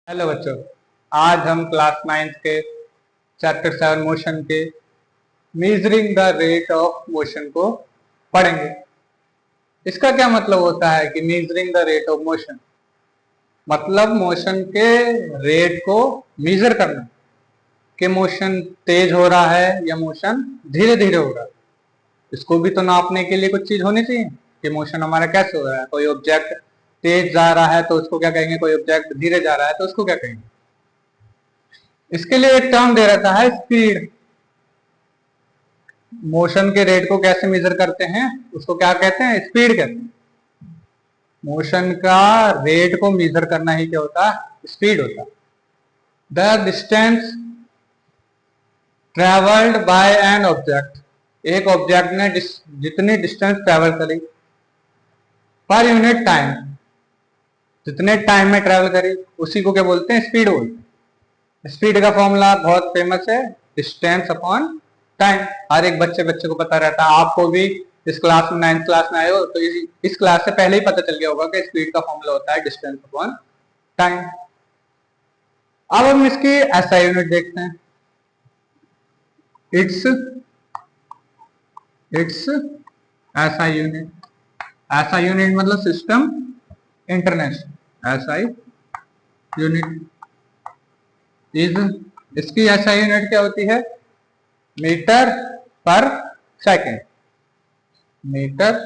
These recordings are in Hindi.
हेलो बच्चों। आज हम क्लास 9 के चैप्टर 7 मोशन के measuring the rate of motion को पढ़ेंगे। इसका क्या मतलब होता है कि measuring the rate of motion मतलब मोशन के रेट को मेजर करना कि मोशन तेज हो रहा है या मोशन धीरे धीरे हो रहा है। इसको भी तो नापने के लिए कुछ चीज होनी चाहिए कि मोशन हमारा कैसे हो रहा है। कोई ऑब्जेक्ट तेज जा रहा है तो उसको क्या कहेंगे, कोई ऑब्जेक्ट धीरे जा रहा है तो उसको क्या कहेंगे। इसके लिए एक टर्म दे रखा है स्पीड। मोशन के रेट को कैसे मेजर करते हैं उसको क्या कहते हैं, स्पीड कहते हैं। मोशन का रेट को मेजर करना ही क्या होता है, स्पीड होता है। The distance travelled by an object, एक ऑब्जेक्ट ने जितनी डिस्टेंस ट्रेवल करी पर यूनिट टाइम, जितने टाइम में ट्रेवल करी उसी को क्या बोलते हैं, स्पीड बोलते हैं। स्पीड का फॉर्मूला बहुत फेमस है, डिस्टेंस अपॉन टाइम। हर एक बच्चे को पता रहता है। आपको भी इस क्लास में 9th क्लास में आए हो तो इस क्लास से पहले ही पता चल गया होगा कि स्पीड का फॉर्मूला होता है डिस्टेंस अपॉन टाइम। अब हम इसकी ऐसा यूनिट देखते हैं, इट्स ऐसा यूनिट। ऐसा यूनिट मतलब सिस्टम इंटरनेशनल ऐसा यूनिट इज, इसकी ऐसा यूनिट क्या होती है, मीटर पर सेकेंड। मीटर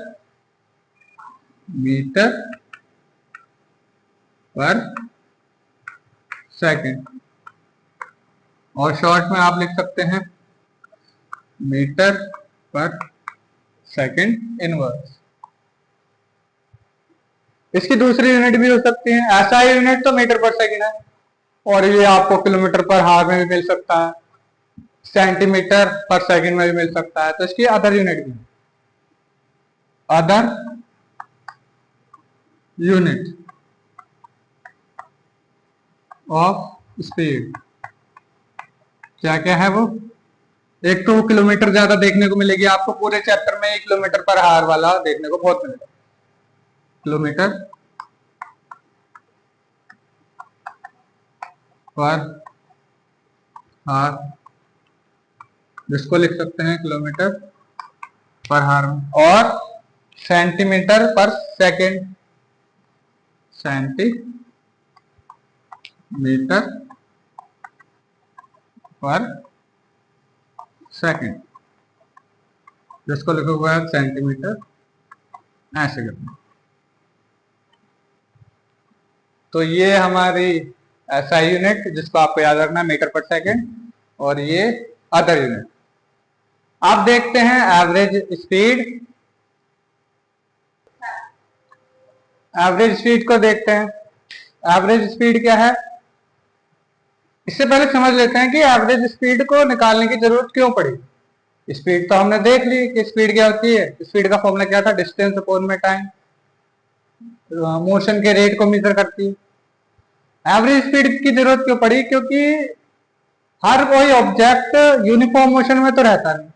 पर सेकेंड, और शॉर्ट में आप लिख सकते हैं मीटर पर सेकेंड इनवर्स। इसकी दूसरी यूनिट भी हो सकती है, ऐसा यूनिट तो मीटर पर सेकेंड है और ये आपको किलोमीटर पर हावर में भी मिल सकता है, सेंटीमीटर पर सेकेंड में भी मिल सकता है। तो इसकी अदर यूनिट भी, अदर यूनिट ऑफ स्पीड क्या क्या है वो। एक तो किलोमीटर ज्यादा देखने को मिलेगी आपको पूरे चैप्टर में, 1 किलोमीटर पर हावर वाला देखने को बहुत मिलेगा। किलोमीटर पर हावर, जिसको लिख सकते हैं किलोमीटर पर हावर, और सेंटीमीटर पर सेकेंड, सेंटीमीटर पर सेकेंड, जिसको लिखा हुआ है सेंटीमीटर ऐसे करते हैं। तो ये हमारी ऐसा यूनिट जिसको आपको याद रखना है, मीटर पर सेकेंड, और ये अदर यूनिट। आप देखते हैं एवरेज स्पीड। एवरेज स्पीड को देखते हैं, एवरेज स्पीड क्या है। इससे पहले समझ लेते हैं कि एवरेज स्पीड को निकालने की जरूरत क्यों पड़ी। स्पीड तो हमने देख ली कि स्पीड क्या होती है। स्पीड का फॉर्मूला क्या था, डिस्टेंस अपॉन में टाइम, मोशन के रेट को मेजर करती है। एवरेज स्पीड की जरूरत क्यों पड़ी, क्योंकि हर कोई ऑब्जेक्ट यूनिफॉर्म मोशन में तो रहता नहीं,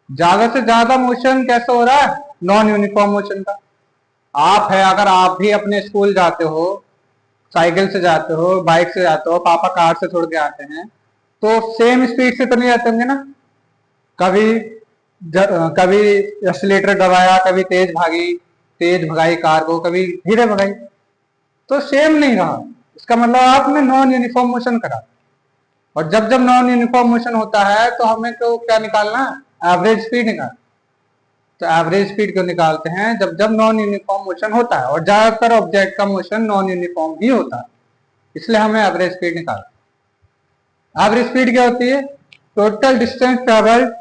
ज्यादा से ज्यादा मोशन कैसे हो रहा है, नॉन यूनिफॉर्म मोशन का। आप है, अगर आप भी अपने स्कूल जाते हो, साइकिल से जाते हो, बाइक से जाते हो, पापा कार से छोड़ के आते हैं, तो सेम स्पीड से तो नहीं जाते होंगे ना। कभी कभी एक्सीलेटर दबाया, कभी तेज भगाई कार को, कभी धीरे भगाई, तो सेम नहीं रहा। इसका मतलब आपने नॉन यूनिफॉर्म मोशन करा। और जब जब नॉन यूनिफॉर्म मोशन होता है तो हमें तो क्या निकालना, एवरेज स्पीड निकालना। तो एवरेज स्पीड क्यों निकालते हैं, जब जब नॉन यूनिफॉर्म मोशन होता है, और ज्यादातर ऑब्जेक्ट का मोशन नॉन यूनिफॉर्म ही होता है, इसलिए हमें एवरेज स्पीड निकालना। एवरेज स्पीड क्या होती है, टोटल डिस्टेंस ट्रेवल्ड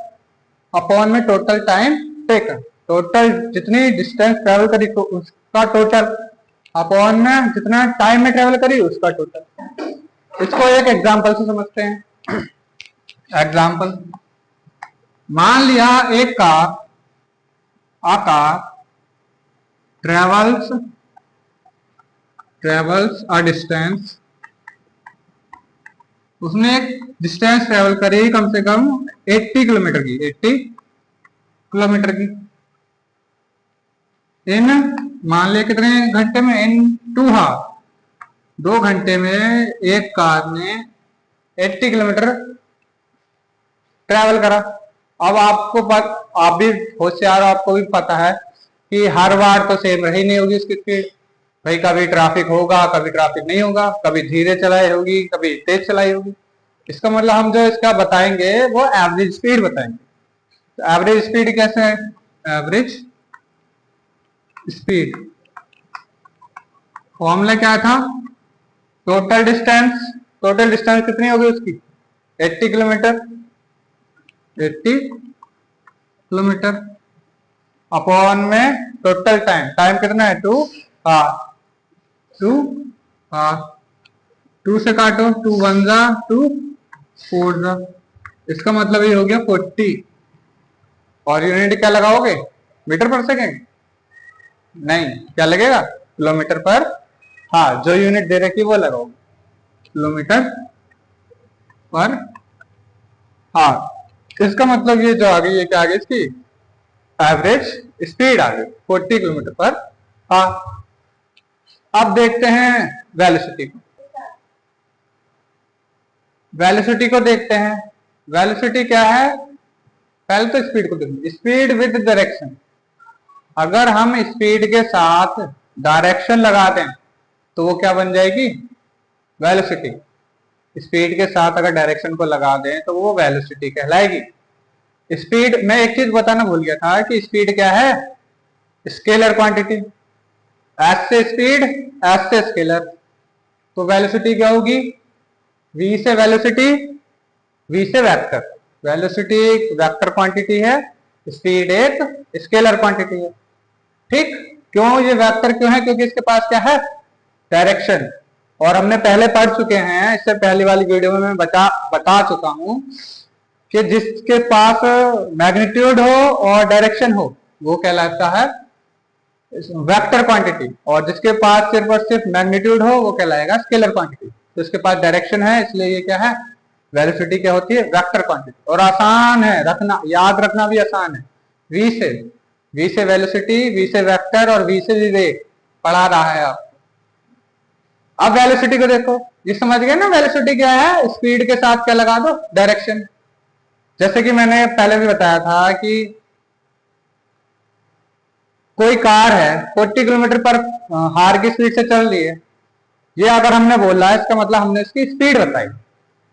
अपॉन में टोटल टाइम टेकन। टोटल जितनी डिस्टेंस ट्रेवल करी तो उसका टोटल, अपॉन में जितना टाइम में ट्रेवल करी उसका टोटल। इसको एक एग्जांपल से समझते हैं। एग्जांपल, मान लिया एक car, a car travels a distance, उसने एक डिस्टेंस ट्रेवल करी कम से कम 80 किलोमीटर की, 80 किलोमीटर की, इन मान लिया कितने घंटे में, इन 2 हावर, 2 घंटे में एक कार ने 80 किलोमीटर ट्रैवल करा। अब आप भी होशियार, आपको भी पता है कि हर बार तो सेम रही नहीं होगी उसकी स्पीड। भाई कभी ट्रैफिक होगा, कभी ट्रैफिक नहीं होगा, कभी धीरे चलाई होगी, कभी तेज चलाई होगी। इसका मतलब हम जो इसका बताएंगे वो एवरेज स्पीड बताएंगे। तो एवरेज स्पीड कैसे है? एवरेज स्पीड फॉर्मूला क्या था? Total distance. टोटल डिस्टेंस कितनी होगी उसकी? 80 किलोमीटर। 80 किलोमीटर अपॉन में टोटल टाइम। टाइम कितना है? 2 आवर। 2 आवर। 2 से काटो, 2 1 जा 2 4 जा, इसका मतलब ये हो गया 40। और यूनिट क्या लगाओगे? मीटर पर सेकेंड नहीं, क्या लगेगा? किलोमीटर पर। हाँ, जो यूनिट दे रखी वो लगाओगे, किलोमीटर पर। हाँ, इसका मतलब ये जो आ गई, ये क्या आ गई इसकी? एवरेज स्पीड आ गई 40 किलोमीटर पर। हाँ, अब देखते हैं वेलोसिटी को। वेलोसिटी को देखते हैं। वेलोसिटी क्या है? पहले तो स्पीड को देखेंगे। Speed with direction. अगर हम स्पीड के साथ डायरेक्शन लगा दें तो वो क्या बन जाएगी? वेलोसिटी। स्पीड के साथ अगर डायरेक्शन को लगा दें तो वो वेलोसिटी कहलाएगी। स्पीड, मैं एक चीज बताना भूल गया था कि स्पीड क्या है? Scalar quantity. एस से स्पीड, एस से स्केलर। तो वेलोसिटी क्या होगी? वी से वेलोसिटी, वी से वेक्टर। वेलोसिटी एक वेक्टर क्वांटिटी है, स्पीड एक स्केलर क्वांटिटी है। ठीक? क्यों ये वेक्टर क्यों है? क्योंकि इसके पास क्या है? डायरेक्शन। और हमने पहले पढ़ चुके हैं, इससे पहली वाली वीडियो में मैं बता चुका हूं कि जिसके पास मैग्नीट्यूड हो और डायरेक्शन हो वो कहलाता है वेक्टर क्वांटिटी, और जिसके पास सिर्फ और सिर्फ मैग्नीट्यूड हो वो कहलाएगा स्केलर क्वांटिटी। तो इसके पास डायरेक्शन है, इसलिए ये क्या है? वेलोसिटी क्या होती है? Vector quantity. और आसान है रखना, याद रखना भी आसान है। वी से वेलोसिटी, वी से वेक्टर और वी से विवेक पढ़ा रहा है आप। अब वेलोसिटी को देखो, ये समझ गए ना? वेलोसिटी क्या है? स्पीड के साथ क्या लगा दो? डायरेक्शन। जैसे कि मैंने पहले भी बताया था कि कोई कार है 40 किलोमीटर पर हार की स्पीड से चल रही है। ये अगर हमने बोला, इसका मतलब हमने इसकी स्पीड बताई।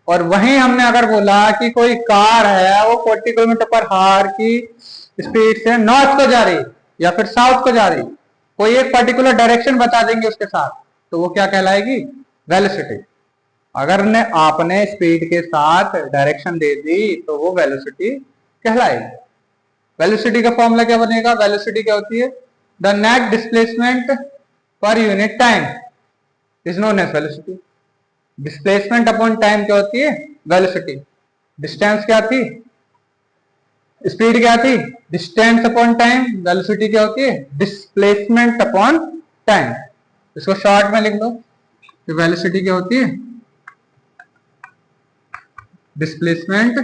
और वहीं हमने अगर बोला कि कोई कार है वो 40 किलोमीटर पर हार की स्पीड से नॉर्थ को जा रही या फिर साउथ को जा रही, कोई एक पर्टिकुलर डायरेक्शन बता देंगे उसके साथ, तो वो क्या कहलाएगी? वेलोसिटी। अगर ने आपने स्पीड के साथ डायरेक्शन दे दी तो वो वेलोसिटी कहलाएगी। वेलोसिटी का फॉर्मूला क्या बनेगा? वेलोसिटी क्या होती है? The net displacement per unit time is known as velocity. Displacement upon time क्या होती है? वेलोसिटी। डिस्टेंस क्या थी? स्पीड क्या थी? Distance upon time. वेलोसिटी क्या होती है? Displacement upon time. इसको शॉर्ट में लिख दो कि वेलोसिटी क्या होती है? Displacement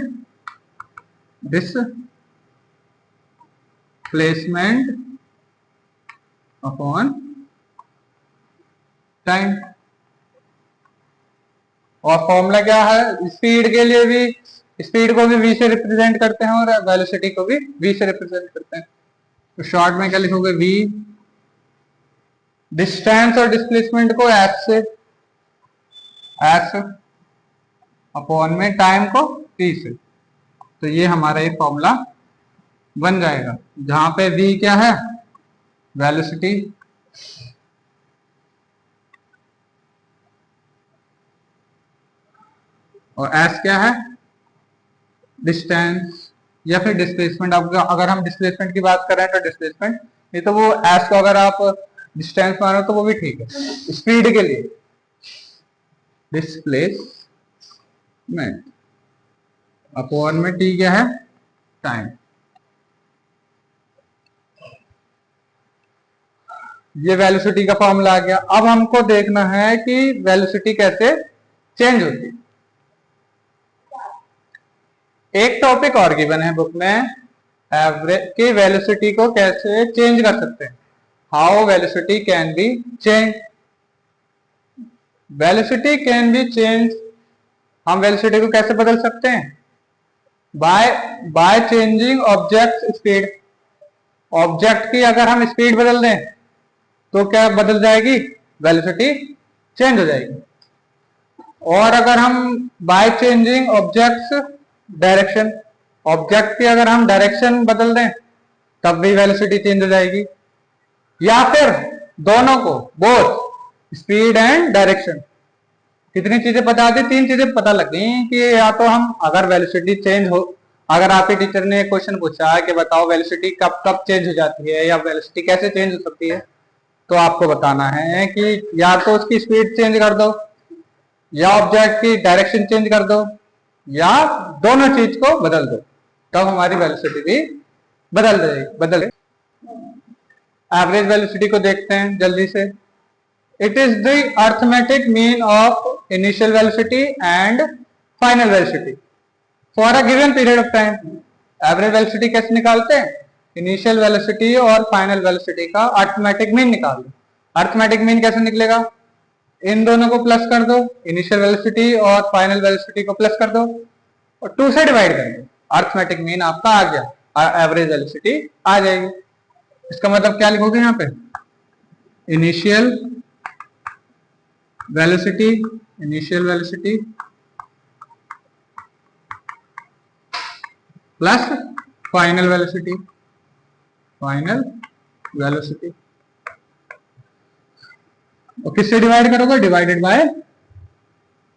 upon time. और फॉर्मूला क्या है? स्पीड के लिए भी, स्पीड को भी v से रिप्रेजेंट करते हैं और वेलोसिटी को भी v से रिप्रेजेंट करते हैं। तो शॉर्ट में क्या लिखोगे? v। डिस्टेंस और डिस्प्लेसमेंट को s अपॉन में टाइम को t से। तो ये हमारा एक फॉर्मूला बन जाएगा, जहां पे v क्या है? वेलोसिटी, और s क्या है? डिस्टेंस या फिर डिस्प्लेसमेंट। अब अगर हम डिस्प्लेसमेंट की बात कर रहे हैं तो डिस्प्लेसमेंट, नहीं तो वो s को अगर आप डिस्टेंस मानो तो वो भी ठीक है। स्पीड के लिए डिस्प्लेसमेंट अपॉन में t क्या है? टाइम। ये वेलोसिटी का फॉर्मूला आ गया। अब हमको देखना है कि वेलोसिटी कैसे चेंज होती है। एक टॉपिक और गिवन है बुक में, एवरेज की वेलोसिटी को कैसे चेंज कर सकते हैं। How velocity can be change. Velocity can be change, हम वेलोसिटी को कैसे बदल सकते हैं? By changing object speed. Object की अगर हम स्पीड बदल दें तो क्या बदल जाएगी? वेलोसिटी चेंज हो जाएगी। और अगर हम by changing objects direction, object की अगर हम डायरेक्शन बदल दें तब भी वेलोसिटी चेंज हो जाएगी। या फिर दोनों को, बोथ स्पीड एंड डायरेक्शन। कितनी चीजें बता दी? 3 चीजें पता लग गई कि या तो हम अगर वेलोसिटी चेंज हो, अगर आपके टीचर ने क्वेश्चन पूछा कि बताओ वेलोसिटी कब कब चेंज हो जाती है या वेलोसिटी कैसे चेंज हो सकती है, तो आपको बताना है कि या तो उसकी स्पीड चेंज कर दो, या ऑब्जेक्ट की डायरेक्शन चेंज कर दो, या दोनों चीज को बदल दो, तब हमारी वेलोसिटी भी बदल एवरेज वेलोसिटी को देखते हैं जल्दी से। It is the arithmetic mean of initial velocity and final velocity for a given period of time. Average velocity कैसे निकालते हैं? इनिशियल वेलोसिटी और फाइनल वेलोसिटी का अर्थमेटिक मीन निकाल दो। अर्थमेटिक मीन कैसे निकलेगा? इन दोनों को प्लस कर दो, इनिशियल वेलोसिटी और फाइनल वेलोसिटी को प्लस कर दो और 2 से डिवाइड कर दो, अर्थमेटिक मीन आपका आ गया, एवरेज वेलोसिटी आ जाएगी। इसका मतलब क्या लिखोगे यहाँ पे? Initial velocity plus final velocity और किससे डिवाइड करोगे? Divided by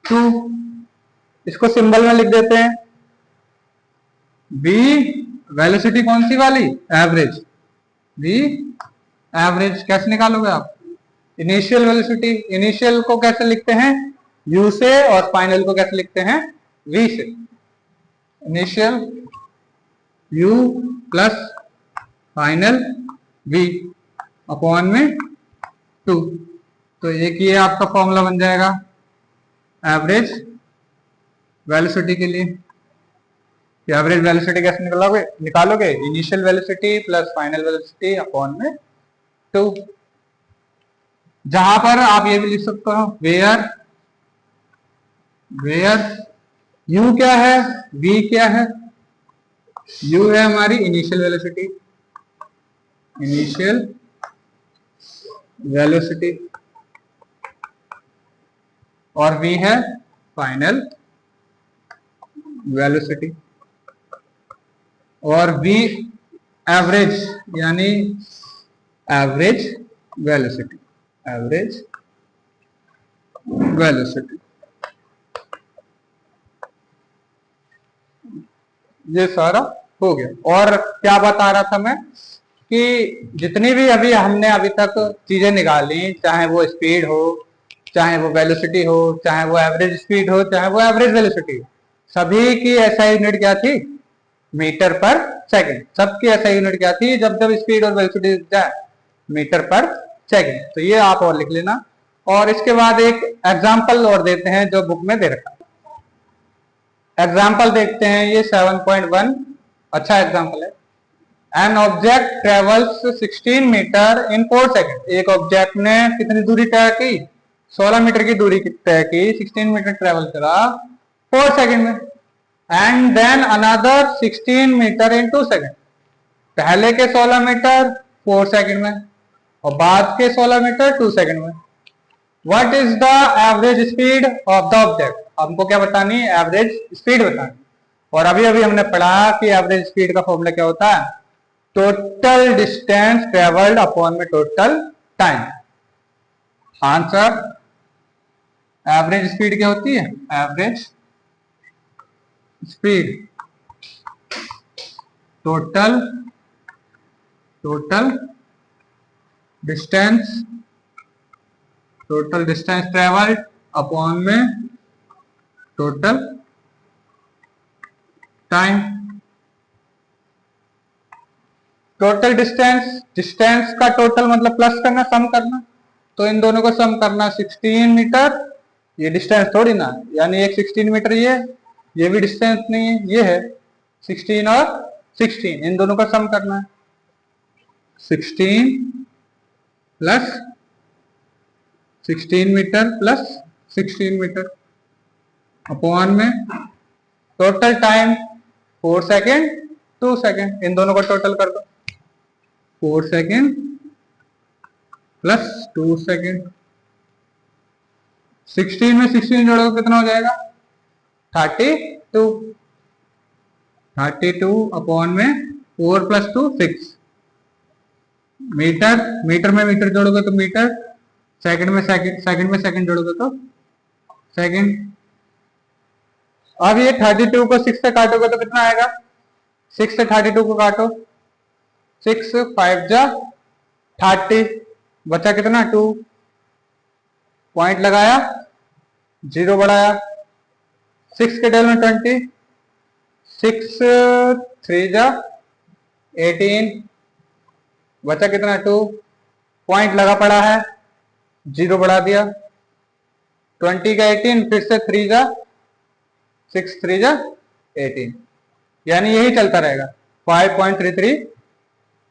2। इसको सिंबल में लिख देते हैं। v वेलोसिटी कौन सी वाली? एवरेज। v एवरेज कैसे निकालोगे आप? इनिशियल वेलोसिटी, इनिशियल को कैसे लिखते हैं? u से, और फाइनल को कैसे लिखते हैं? v से। Initial u plus final v upon में 2। तो एक ये आपका फॉर्मूला बन जाएगा एवरेज वेलोसिटी के लिए। एवरेज वेलोसिटी कैसे निकालोगे? Initial velocity plus final velocity upon में 2। जहां पर आप ये भी लिख सकते हो वेयर u क्या है, v क्या है? u है हमारी इनिशियल वेलोसिटी और v है फाइनल वेलोसिटी। और v एवरेज यानी एवरेज वेलोसिटी। ये सारा हो गया। और क्या बता रहा था मैं कि जितनी भी हमने तक चीजें निकाली, चाहे वो स्पीड हो, चाहे वो वेलोसिटी हो, चाहे वो एवरेज स्पीड हो, चाहे वो एवरेज वेलोसिटी हो, सभी की एसआई यूनिट क्या थी? मीटर पर सेकंड। सबकी एसआई यूनिट क्या थी जब जब स्पीड और वेलोसिटी जाए? मीटर पर सेकंड। तो ये आप और लिख लेना। और इसके बाद एक एग्जाम्पल और देते हैं जो बुक में दे रखा है। एग्जाम्पल देखते हैं, ये 7.1 अच्छा एग्जाम्पल है। An object travels 16 metre in 4 second. एक ऑब्जेक्ट ने कितनी दूरी तय की? 16 मीटर की दूरी तय की, 16 मीटर ट्रेवल करा 4 सेकेंड में। And then another 16 metre in 2 second. पहले के 16 मीटर 4 सेकेंड में और बाद के 16 मीटर 2 सेकेंड में। What is the average speed of the object? हमको क्या बतानी है? एवरेज स्पीड बतानी। और अभी हमने पढ़ा कि एवरेज स्पीड का फॉर्मूला क्या होता है? टोटल डिस्टेंस ट्रेवल्ड अपॉन में total time. Answer average speed क्या होती है? Average speed total distance travelled upon में टोटल टाइम। टोटल डिस्टेंस का टोटल मतलब प्लस करना, सम करना। तो इन दोनों को सम करना, 16 मीटर ये डिस्टेंस थोड़ी ना, यानी एक 16 मीटर ये भी डिस्टेंस नहीं है, ये है 16 और 16, इन दोनों का सम करना है। 16 plus 16 metre plus 16 metre upon में टोटल टाइम 4 सेकेंड 2 सेकेंड, इन दोनों का टोटल कर दो 4 सेकेंड प्लस 2 सेकेंड। 16 में 16 जोड़ोगे कितना हो जाएगा 32। 32 अपॉन में 4 प्लस 2 6। मीटर मीटर में मीटर जोड़ोगे तो मीटर, सेकंड में सेकंड जोड़ोगे तो सेकंड। अब ये 32 को 6 से काटोगे तो कितना आएगा, 6 से 32 को काटो, 6 5 जा 30, बचा कितना 2, पॉइंट लगाया 0 बढ़ाया, 6 के डेल में 20, 6 3 जा 18, बचा कितना 2, पॉइंट लगा पड़ा है 0 बढ़ा दिया, 20 का 18, फिर से 3 जा 6 3 जा 18, यानी यही चलता रहेगा 5.33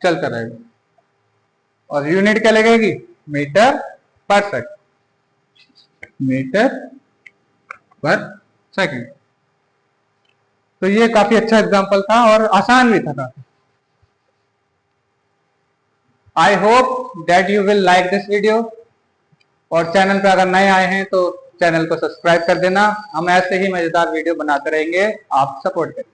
चलता रहेगा। और यूनिट क्या लगेगी, मीटर पर सेकंड, मीटर पर सेकंड। तो ये काफी अच्छा एग्जांपल था और आसान भी था काफी। I hope that you will like this video, और चैनल पे अगर नए आए हैं तो चैनल को सब्सक्राइब कर देना। हम ऐसे ही मजेदार वीडियो बनाते रहेंगे, आप सपोर्ट करें।